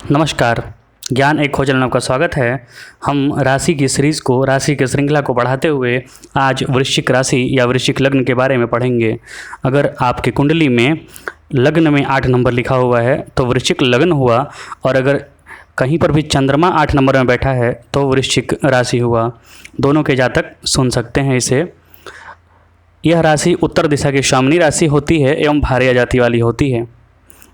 नमस्कार। ज्ञान एक खोज में आपका स्वागत है। हम राशि की सीरीज़ को, राशि की श्रृंखला को बढ़ाते हुए आज वृश्चिक राशि या वृश्चिक लग्न के बारे में पढ़ेंगे। अगर आपकी कुंडली में लग्न में 8 नंबर लिखा हुआ है तो वृश्चिक लग्न हुआ, और अगर कहीं पर भी चंद्रमा 8 नंबर में बैठा है तो वृश्चिक राशि हुआ। दोनों के जातक सुन सकते हैं इसे। यह राशि उत्तर दिशा की स्वामिनी राशि होती है एवं भार्या जाति वाली होती है।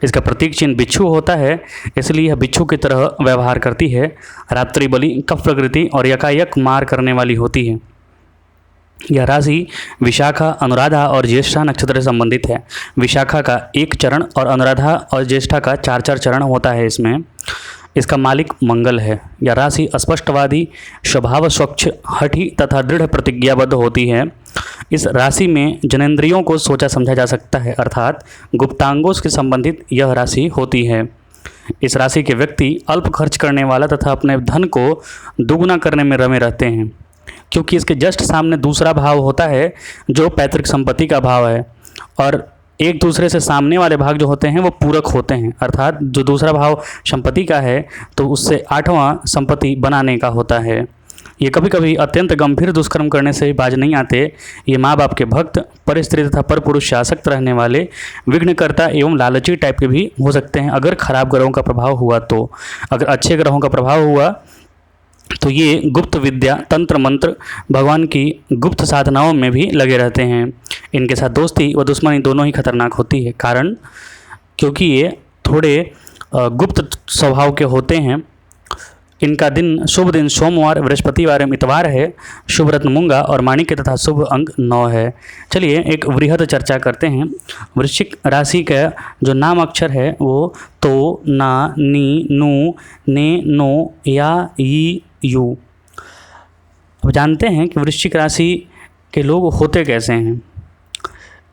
इसका प्रतीक चिन्ह बिच्छू होता है, इसलिए यह बिच्छू की तरह व्यवहार करती है। रात्रि बलि, कफ प्रकृति और यकायक मार करने वाली होती है। यह राशि विशाखा, अनुराधा और ज्येष्ठा नक्षत्र से संबंधित है। विशाखा का 1 चरण और अनुराधा और ज्येष्ठा का 4-4 चरण होता है। इसका मालिक मंगल है। यह राशि स्पष्टवादी, स्वभाव स्वच्छ, हठी तथा दृढ़ प्रतिज्ञाबद्ध होती है। इस राशि में जनेंद्रियों को सोचा समझा जा सकता है, अर्थात गुप्तांगों से संबंधित यह राशि होती है। इस राशि के व्यक्ति अल्प खर्च करने वाला तथा अपने धन को दुगुना करने में रमे रहते हैं, क्योंकि इसके जस्ट सामने दूसरा भाव होता है जो पैतृक संपत्ति का भाव है, और एक दूसरे से सामने वाले भाग जो होते हैं वो पूरक होते हैं, अर्थात जो दूसरा भाव संपत्ति का है तो उससे 8वां संपत्ति बनाने का होता है। ये कभी कभी अत्यंत गंभीर दुष्कर्म करने से भी बाज नहीं आते। ये माँ बाप के भक्त, पर स्त्री तथा पर पुरुष से आसक्त रहने वाले, विघ्नकर्ता एवं लालची टाइप के भी हो सकते हैं अगर खराब ग्रहों का प्रभाव हुआ तो। अगर अच्छे ग्रहों का प्रभाव हुआ तो ये गुप्त विद्या, तंत्र मंत्र, भगवान की गुप्त साधनाओं में भी लगे रहते हैं। इनके साथ दोस्ती व दुश्मनी दोनों ही खतरनाक होती है, कारण क्योंकि ये थोड़े गुप्त स्वभाव के होते हैं। इनका दिन, शुभ दिन सोमवार, बृहस्पतिवार एवं इतवार है। शुभ रत्न मूंगा और माणिक्य तथा शुभ अंक 9 है। चलिए एक वृहद चर्चा करते हैं। वृश्चिक राशि का जो नाम अक्षर है वो तो, ना, नी, नू, ने, नो या ई, यू। अब जानते हैं कि वृश्चिक राशि के लोग होते कैसे हैं।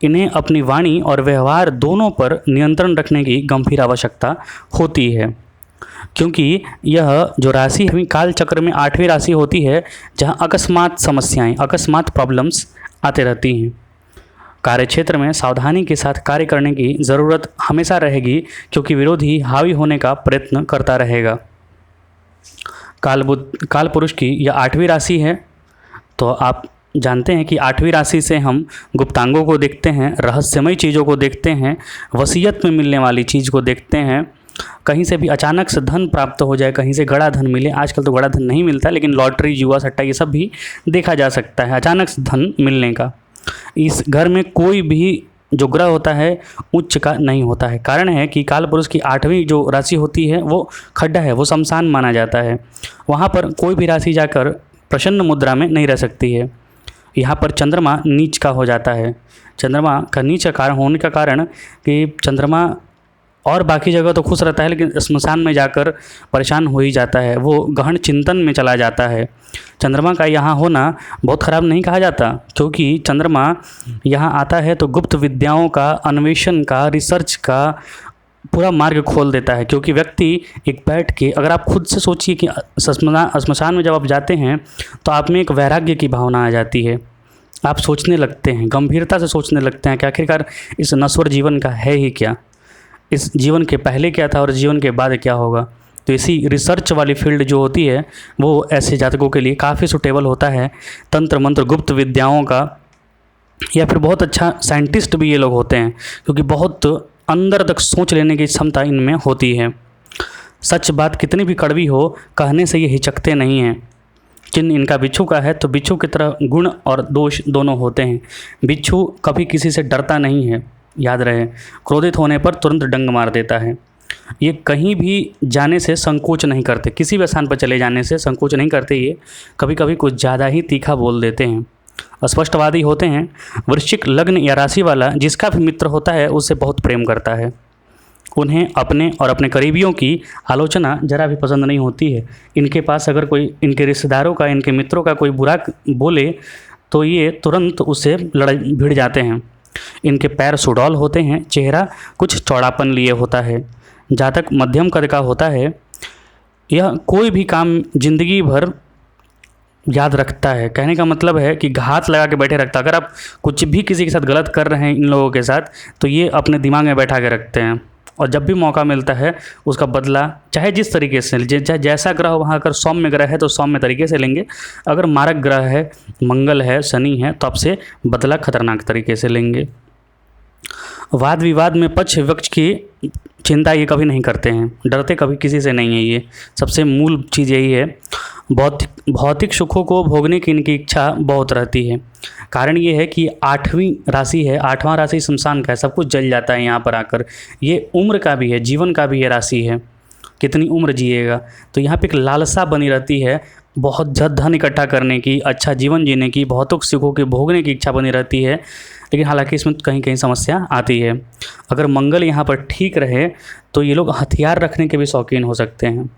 इन्हें अपनी वाणी और व्यवहार दोनों पर नियंत्रण रखने की गंभीर आवश्यकता होती है, क्योंकि यह जो राशि है काल चक्र में 8वीं राशि होती है, जहां अकस्मात समस्याएं, अकस्मात प्रॉब्लम्स आते रहती हैं। कार्य क्षेत्र में सावधानी के साथ कार्य करने की ज़रूरत हमेशा रहेगी, क्योंकि विरोधी हावी होने का प्रयत्न करता रहेगा। काल पुरुष की यह 8वीं राशि है, तो आप जानते हैं कि 8वीं राशि से हम गुप्तांगों को देखते हैं, रहस्यमय चीज़ों को देखते हैं, वसीयत में मिलने वाली चीज़ को देखते हैं। कहीं से भी अचानक से धन प्राप्त हो जाए, कहीं से गड़ा धन मिले। आजकल तो गड़ा धन नहीं मिलता, लेकिन लॉटरी, जुआ, सट्टा ये सब भी देखा जा सकता है, अचानक से धन मिलने का। इस घर में कोई भी जो ग्रह होता है उच्च का नहीं होता है। कारण है कि काल पुरुष की 8वीं जो राशि होती है वो खड्डा है, वो शमशान माना जाता है। वहाँ पर कोई भी राशि जाकर प्रसन्न मुद्रा में नहीं रह सकती है। यहाँ पर चंद्रमा नीच का हो जाता है। चंद्रमा का नीच का कारण होने का कारण कि चंद्रमा और बाकी जगह तो खुश रहता है, लेकिन स्मशान में जाकर परेशान हो ही जाता है, वो गहन चिंतन में चला जाता है। चंद्रमा का यहाँ होना बहुत ख़राब नहीं कहा जाता, क्योंकि चंद्रमा यहाँ आता है तो गुप्त विद्याओं का, अन्वेषण का, रिसर्च का पूरा मार्ग खोल देता है। क्योंकि व्यक्ति एक बैठ के, अगर आप खुद से सोचिए कि स्मशान में जब आप जाते हैं तो आप में एक वैराग्य की भावना आ जाती है। आप सोचने लगते हैं, गंभीरता से सोचने लगते हैं कि आखिरकार इस नश्वर जीवन का है ही क्या, इस जीवन के पहले क्या था और जीवन के बाद क्या होगा। तो इसी रिसर्च वाली फील्ड जो होती है वो ऐसे जातकों के लिए काफ़ी सुटेबल होता है। तंत्र मंत्र, गुप्त विद्याओं का, या फिर बहुत अच्छा साइंटिस्ट भी ये लोग होते हैं, क्योंकि बहुत अंदर तक सोच लेने की क्षमता इनमें होती है। सच बात कितनी भी कड़वी हो, कहने से ये हिचकते नहीं हैं। चिन्ह इनका बिच्छू का है, तो बिच्छू की तरह गुण और दोष दोनों होते हैं। बिच्छू कभी किसी से डरता नहीं है, याद रहे। क्रोधित होने पर तुरंत डंग मार देता है। ये कहीं भी जाने से संकोच नहीं करते, किसी भी स्थान पर चले जाने से संकोच नहीं करते। ये कभी कभी कुछ ज़्यादा ही तीखा बोल देते हैं, स्पष्टवादी होते हैं। वृश्चिक लग्न या राशि वाला जिसका भी मित्र होता है उससे बहुत प्रेम करता है। उन्हें अपने और अपने करीबियों की आलोचना जरा भी पसंद नहीं होती है। इनके पास अगर कोई इनके रिश्तेदारों का, इनके मित्रों का कोई बुरा बोले तो ये तुरंत उससे भिड़ जाते हैं। इनके पैर सुडौल होते हैं, चेहरा कुछ चौड़ापन लिए होता है, जातक मध्यम कद का होता है। यह कोई भी काम जिंदगी भर याद रखता है। कहने का मतलब है कि घात लगा के बैठे रखता है। अगर आप कुछ भी किसी के साथ गलत कर रहे हैं इन लोगों के साथ, तो ये अपने दिमाग में बैठा के रखते हैं और जब भी मौका मिलता है उसका बदला चाहे जिस तरीके से चाहे जैसा ग्रह वहाँ अगर सौम्य ग्रह है तो सौम्य तरीके से लेंगे, अगर मारक ग्रह है, मंगल है, शनि है, तो आपसे बदला खतरनाक तरीके से लेंगे। वाद विवाद में पक्ष विपक्ष की चिंता ये कभी नहीं करते हैं, डरते कभी किसी से नहीं है। ये सबसे मूल चीज़ यही है। भौतिक सुखों को भोगने की इनकी इच्छा बहुत रहती है। कारण ये है कि 8वीं राशि है, 8वां राशि शमशान का है, सब कुछ जल जाता है यहाँ पर आकर। ये उम्र का भी है, जीवन का भी ये राशि है, कितनी उम्र जिएगा। तो यहाँ पे एक लालसा बनी रहती है, बहुत धन इकट्ठा करने की, अच्छा जीवन जीने की, भौतिक सुखों के भोगने की इच्छा बनी रहती है। लेकिन हालांकि इसमें कहीं कहीं समस्या आती है। अगर मंगल यहाँ पर ठीक रहे तो ये लोग हथियार रखने के भी शौकीन हो सकते हैं।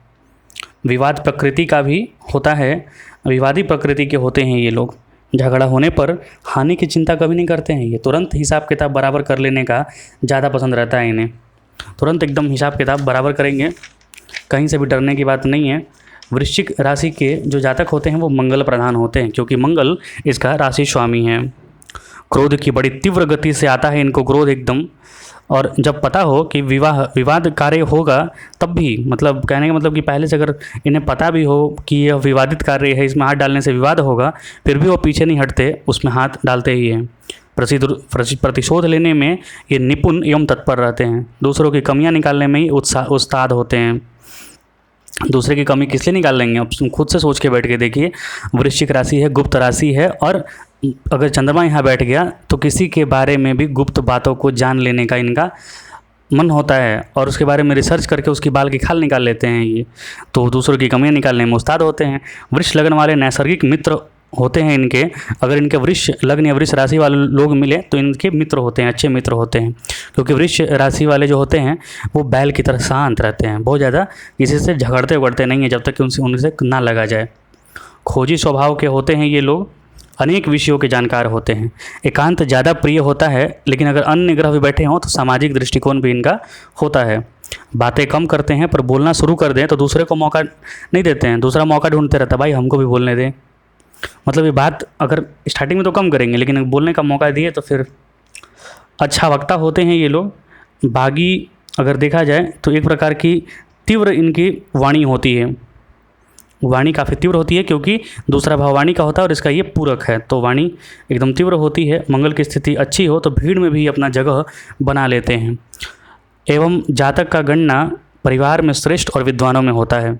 विवाद प्रकृति का भी होता है, विवादी प्रकृति के होते हैं ये लोग। झगड़ा होने पर हानि की चिंता कभी नहीं करते हैं ये, तुरंत हिसाब किताब बराबर कर लेने का ज़्यादा पसंद रहता है इन्हें। तुरंत एकदम हिसाब किताब बराबर करेंगे, कहीं से भी डरने की बात नहीं है। वृश्चिक राशि के जो जातक होते हैं वो मंगल प्रधान होते हैं, क्योंकि मंगल इसका राशि स्वामी है। क्रोध की बड़ी तीव्र गति से आता है इनको क्रोध एकदम। और जब पता हो कि विवाद कार्य होगा तब भी, मतलब कहने का मतलब कि पहले से अगर इन्हें पता भी हो कि यह विवादित कार्य है, इसमें हाथ डालने से विवाद होगा, फिर भी वो पीछे नहीं हटते, उसमें हाथ डालते ही हैं। प्रतिशोध लेने में ये निपुण एवं तत्पर रहते हैं। दूसरों की कमियां निकालने में ही उस्ताद होते हैं। दूसरे की कमी किस लिए निकाल लेंगे, अब खुद से सोच के बैठ के देखिए। वृश्चिक राशि है, गुप्त राशि है, और अगर चंद्रमा यहाँ बैठ गया तो किसी के बारे में भी गुप्त बातों को जान लेने का इनका मन होता है, और उसके बारे में रिसर्च करके उसकी बाल की खाल निकाल लेते हैं ये। तो दूसरों की कमियां निकालने में उस्ताद होते हैं। वृष लग्न वाले नैसर्गिक मित्र होते हैं इनके। अगर इनके वृष लग्न या वृष राशि वाले लोग मिले तो इनके मित्र होते हैं, अच्छे मित्र होते हैं। क्योंकि वृष राशि वाले जो होते हैं वो बैल की तरह शांत रहते हैं, बहुत ज़्यादा किसी से झगड़ते उगड़ते नहीं हैं जब तक कि उनसे ना लगा जाए। खोजी स्वभाव के होते हैं ये लोग, अनेक विषयों के जानकार होते हैं। एकांत ज़्यादा प्रिय होता है, लेकिन अगर अन्य ग्रह भी बैठे हों तो सामाजिक दृष्टिकोण भी इनका होता है। बातें कम करते हैं, पर बोलना शुरू कर दें तो दूसरे को मौका नहीं देते हैं। दूसरा मौका ढूंढते रहता है, भाई हमको भी बोलने दें। मतलब ये बात अगर स्टार्टिंग में तो कम करेंगे, लेकिन बोलने का मौका दिए तो फिर अच्छा वक्ता होते हैं ये लोग। बागी अगर देखा जाए तो एक प्रकार की तीव्र इनकी वाणी होती है। वाणी काफ़ी तीव्र होती है क्योंकि दूसरा भाव वाणी का होता है और इसका ये पूरक है, तो वाणी एकदम तीव्र होती है। मंगल की स्थिति अच्छी हो तो भीड़ में भी अपना जगह बना लेते हैं। एवं जातक का गणना परिवार में श्रेष्ठ और विद्वानों में होता है।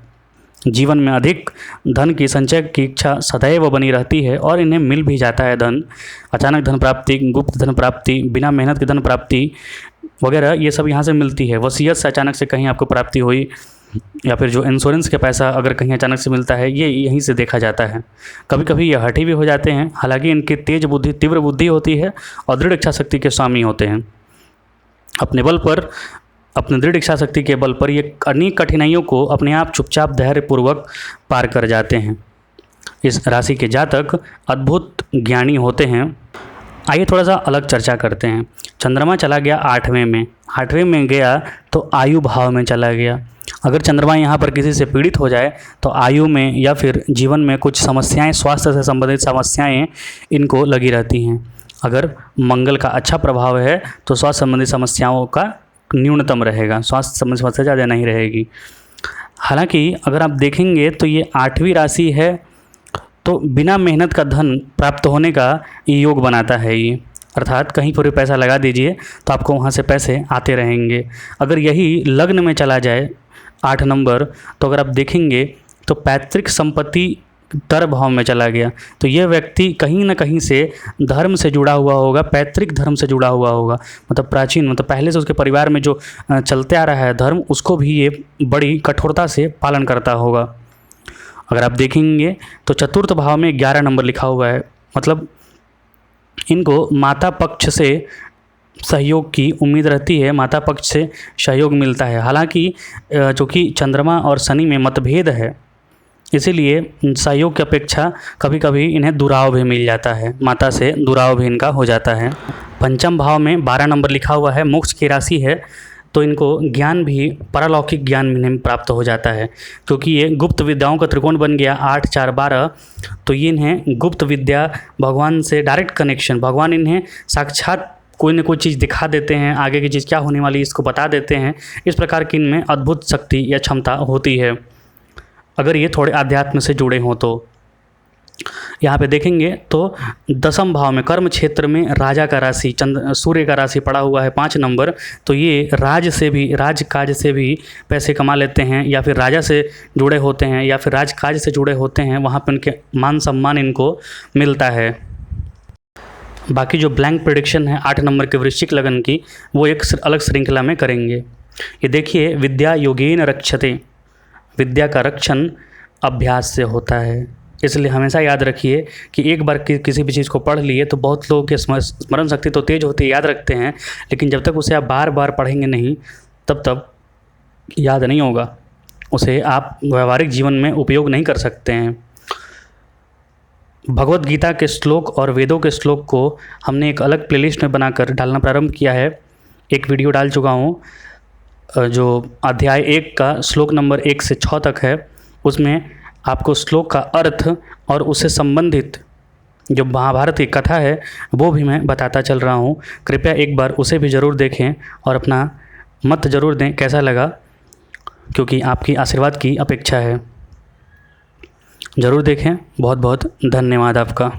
जीवन में अधिक धन की संचय की इच्छा सदैव बनी रहती है और इन्हें मिल भी जाता है धन। अचानक धन प्राप्ति, गुप्त धन प्राप्ति, बिना मेहनत की धन प्राप्ति वगैरह ये सब यहाँ से मिलती है। वसीयत से अचानक से कहीं आपको प्राप्ति हुई, या फिर जो इंश्योरेंस का पैसा अगर कहीं अचानक से मिलता है, ये यहीं से देखा जाता है। कभी कभी ये हठी भी हो जाते हैं, हालांकि इनकी तेज बुद्धि, तीव्र बुद्धि होती है और दृढ़ इच्छा शक्ति के स्वामी होते हैं। अपने दृढ़ इच्छा शक्ति के बल पर ये अनेक कठिनाइयों को अपने आप चुपचाप धैर्यपूर्वक पार कर जाते हैं। इस राशि के जातक अद्भुत ज्ञानी होते हैं। आइए थोड़ा सा अलग चर्चा करते हैं। चंद्रमा चला गया 8वें में, 8वें में गया तो आयु भाव में चला गया। अगर चंद्रमा यहाँ पर किसी से पीड़ित हो जाए तो आयु में या फिर जीवन में कुछ समस्याएं, स्वास्थ्य से संबंधित समस्याएं इनको लगी रहती हैं। अगर मंगल का अच्छा प्रभाव है तो स्वास्थ्य संबंधी समस्याओं का न्यूनतम रहेगा, स्वास्थ्य संबंधी समस्या ज़्यादा नहीं रहेगी। हालांकि अगर आप देखेंगे तो ये 8वीं राशि है, तो बिना मेहनत का धन प्राप्त होने का योग बनाता है ये। अर्थात कहीं पर भी पैसा लगा दीजिए तो आपको वहाँ से पैसे आते रहेंगे। अगर यही लग्न में चला जाए 8 नंबर, तो अगर आप देखेंगे तो पैतृक संपत्ति तर भाव में चला गया, तो यह व्यक्ति कहीं ना कहीं से धर्म से जुड़ा हुआ होगा, पैतृक धर्म से जुड़ा हुआ होगा। मतलब प्राचीन, मतलब पहले से उसके परिवार में जो चलते आ रहा है धर्म, उसको भी ये बड़ी कठोरता से पालन करता होगा। अगर आप देखेंगे तो चतुर्थ भाव में 11 नंबर लिखा हुआ है, मतलब इनको माता पक्ष से सहयोग की उम्मीद रहती है, माता पक्ष से सहयोग मिलता है। हालांकि चूँकि चंद्रमा और शनि में मतभेद है, इसीलिए सहयोग की अपेक्षा कभी कभी इन्हें दुराव भी मिल जाता है, माता से दुराव भी इनका हो जाता है। पंचम भाव में 12 नंबर लिखा हुआ है, मोक्ष की राशि है, तो इनको ज्ञान भी, पारलौकिक ज्ञान इन्हें प्राप्त हो जाता है। क्योंकि ये गुप्त विद्याओं का त्रिकोण बन गया 8, 4, 12, तो ये इन्हें गुप्त विद्या, भगवान से डायरेक्ट कनेक्शन, भगवान इन्हें साक्षात कोई न कोई चीज़ दिखा देते हैं, आगे की चीज़ क्या होने वाली है इसको बता देते हैं। इस प्रकार की इनमें अद्भुत शक्ति या क्षमता होती है, अगर ये थोड़े अध्यात्म से जुड़े हों तो। यहाँ पे देखेंगे तो 10वें भाव में कर्म क्षेत्र में राजा का राशि सूर्य का राशि पड़ा हुआ है 5 नंबर। तो ये राज काज से भी पैसे कमा लेते हैं, या फिर राजा से जुड़े होते हैं, या फिर राजकाज से जुड़े होते हैं, वहाँ पे उनके मान सम्मान इनको मिलता है। बाकी जो ब्लैंक प्रेडिक्शन है 8 नंबर के वृश्चिक लगन की, वो एक अलग श्रृंखला में करेंगे। ये देखिए, विद्या योगेन रक्षते, विद्या का रक्षण अभ्यास से होता है। इसलिए हमेशा याद रखिए कि एक बार किसी भी चीज़ को पढ़ लिए तो बहुत लोगों की स्मरण शक्ति तो तेज होती है, याद रखते हैं, लेकिन जब तक उसे आप बार बार पढ़ेंगे नहीं तब याद नहीं होगा, उसे आप व्यवहारिक जीवन में उपयोग नहीं कर सकते हैं। भगवत गीता के श्लोक और वेदों के श्लोक को हमने एक अलग प्लेलिस्ट में बनाकर डालना प्रारंभ किया है। एक वीडियो डाल चुका हूँ जो अध्याय 1 का श्लोक नंबर 1 से 6 तक है। उसमें आपको श्लोक का अर्थ और उससे संबंधित जो महाभारत की कथा है वो भी मैं बताता चल रहा हूँ। कृपया एक बार उसे भी ज़रूर देखें और अपना मत ज़रूर दें कैसा लगा, क्योंकि आपकी आशीर्वाद की अपेक्षा है। ज़रूर देखें। बहुत बहुत धन्यवाद आपका।